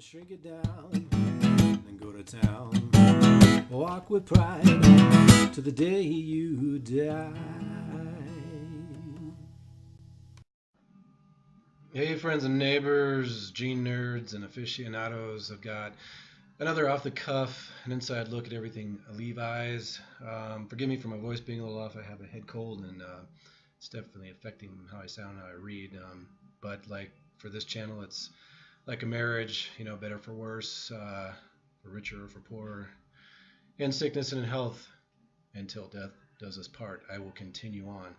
shrink it down, and go to town. Walk with pride to the day you die. Hey friends and neighbors, jean nerds and aficionados, I've got another off the cuff, an inside look at everything Levi's. Forgive me for my voice being a little off. I have a head cold and it's definitely affecting how I sound, how I read. But like for this channel, it's like a marriage, you know, better for worse, for richer or for poorer, in sickness and in health, until death does us part. I will continue on.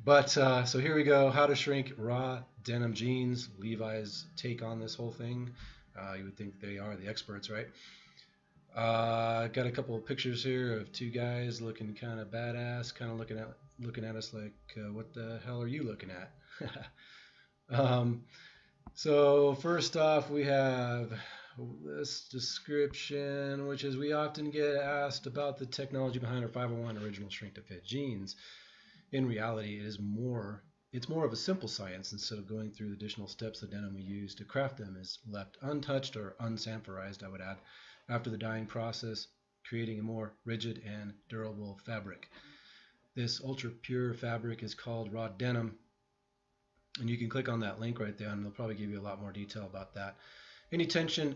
But so here we go. How to shrink raw denim jeans. Levi's take on this whole thing. You would think they are the experts, right? Got a couple of pictures here of two guys looking kind of badass, kind of looking at us like, what the hell are you looking at? So first off, we have this description, which is we often get asked about the technology behind our 501 original shrink to fit jeans. In reality, it's more of a simple science. Instead of going through the additional steps the denim we use to craft them is left untouched or unsanforized, I would add, after the dyeing process, creating a more rigid and durable fabric. This ultra pure fabric is called RAW Denim, and you can click on that link right there and they'll probably give you a lot more detail about that. Any tension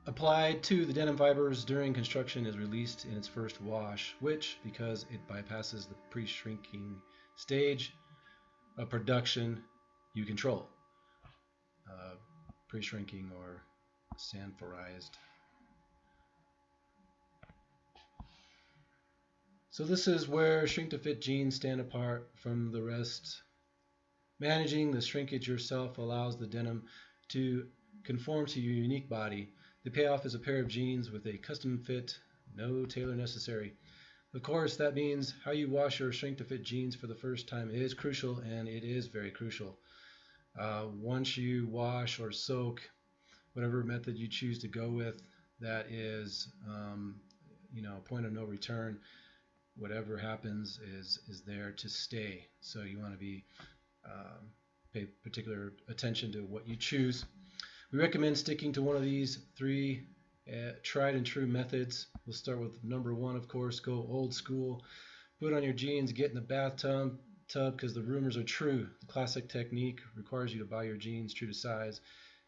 applied to the denim fibers during construction is released in its first wash, which, because it bypasses the pre-shrinking stage of production, you control. Pre-shrinking or sanforized. So this is where shrink to fit jeans stand apart from the rest. Managing the shrinkage yourself allows the denim to conform to your unique body. The payoff is a pair of jeans with a custom fit, no tailor necessary. Of course, that means how you wash your shrink to fit jeans for the first time is crucial, and it is very crucial. Once you wash or soak, whatever method you choose to go with, that is, point of no return. Whatever happens is there to stay. So you want to pay particular attention to what you choose. We recommend sticking to one of these three tried and true methods. We'll start with number one, of course. Go old school. Put on your jeans, get in the bathtub because the rumors are true. The classic technique requires you to buy your jeans true to size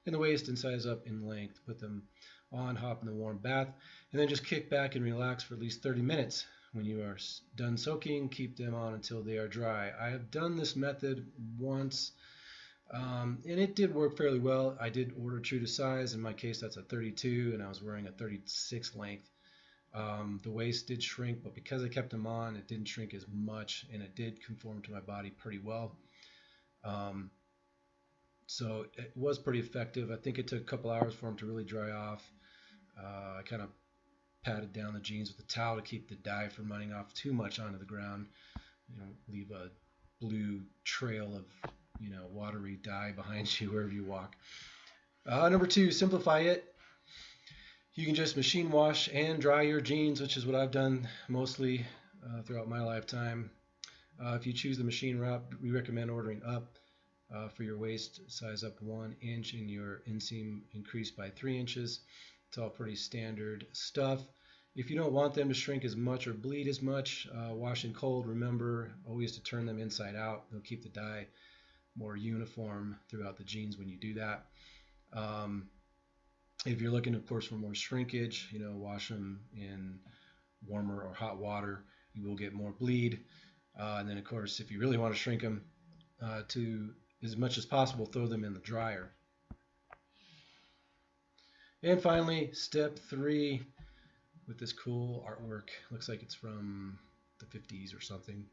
in the waist and size up in length. Put them on, hop in the warm bath, and then just kick back and relax for at least 30 minutes. When you are done soaking, keep them on until they are dry. I have done this method once, and it did work fairly well. I did order true to size. In my case, that's a 32, and I was wearing a 36 length. The waist did shrink, but because I kept them on, it didn't shrink as much, and it did conform to my body pretty well. So it was pretty effective. I think it took a couple hours for them to really dry off. I kind of patted down the jeans with a towel to keep the dye from running off too much onto the ground. Leave a blue trail of watery dye behind you wherever you walk. Number two, simplify it. You can just machine wash and dry your jeans, which is what I've done mostly throughout my lifetime. If you choose the machine route, we recommend ordering up for your waist size up 1 inch and your inseam increased by 3 inches. It's all pretty standard stuff. If you don't want them to shrink as much or bleed as much, wash in cold. Remember always to turn them inside out. They'll keep the dye more uniform throughout the jeans when you do that. If you're looking, of course, for more shrinkage, wash them in warmer or hot water. You will get more bleed. And then, of course, if you really want to shrink them to as much as possible, throw them in the dryer. And finally, step 3 with this cool artwork. Looks like it's from the 50s or something.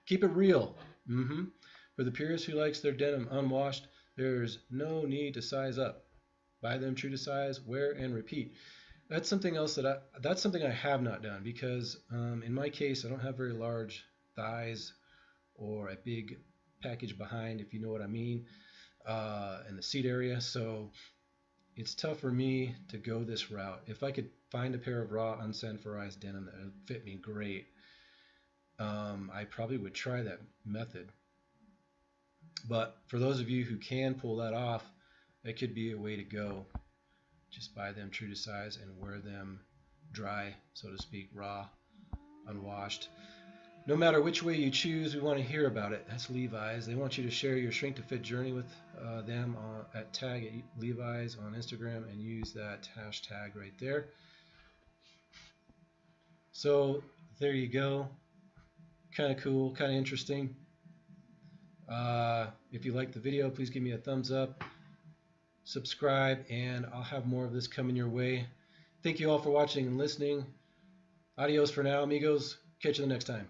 Keep it real. For the purist who likes their denim unwashed, there's no need to size up. Buy them true to size, wear and repeat. That's something else that's something I have not done because in my case I don't have very large thighs or a big package behind, if you know what I mean, in the seat area. So it's tough for me to go this route. If I could find a pair of raw unsanforized denim that would fit me great, I probably would try that method. But for those of you who can pull that off, it could be a way to go. Just buy them true to size and wear them dry, so to speak, raw, unwashed. No matter which way you choose, we want to hear about it. That's Levi's. They want you to share your shrink to fit journey with them at tag at Levi's on Instagram and use that hashtag right there. So there you go. Kind of cool, kind of interesting. If you like the video, please give me a thumbs up, subscribe, and I'll have more of this coming your way. Thank you all for watching and listening. Adios for now, amigos. Catch you the next time.